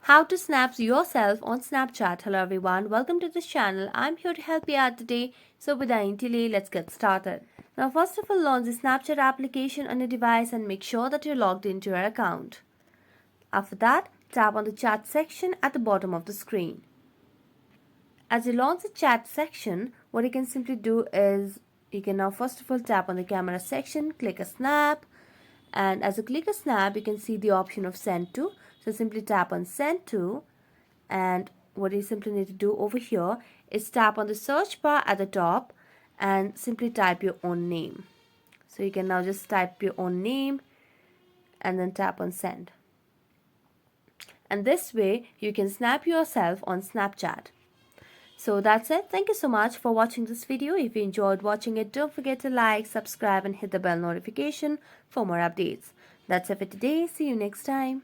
How to snap yourself on Snapchat. Hello everyone, welcome to this channel. I'm here to help you out today. So without any delay, let's get started. Now first of all, launch the Snapchat application on your device and make sure that you're logged into your account. After that, tap on the chat section at the bottom of the screen. As you launch the chat section, what you can simply do is you can now first of all tap on the camera section, click a snap, and as you click a snap you can see the option of send to. So simply tap on send to, and what you simply need to do over here is tap on the search bar at the top and simply type your own name. So you can now just type your own name and then tap on send. And this way you can snap yourself on Snapchat. So that's it. Thank you so much for watching this video. If you enjoyed watching it, don't forget to like, subscribe and hit the bell notification for more updates. That's it for today. See you next time.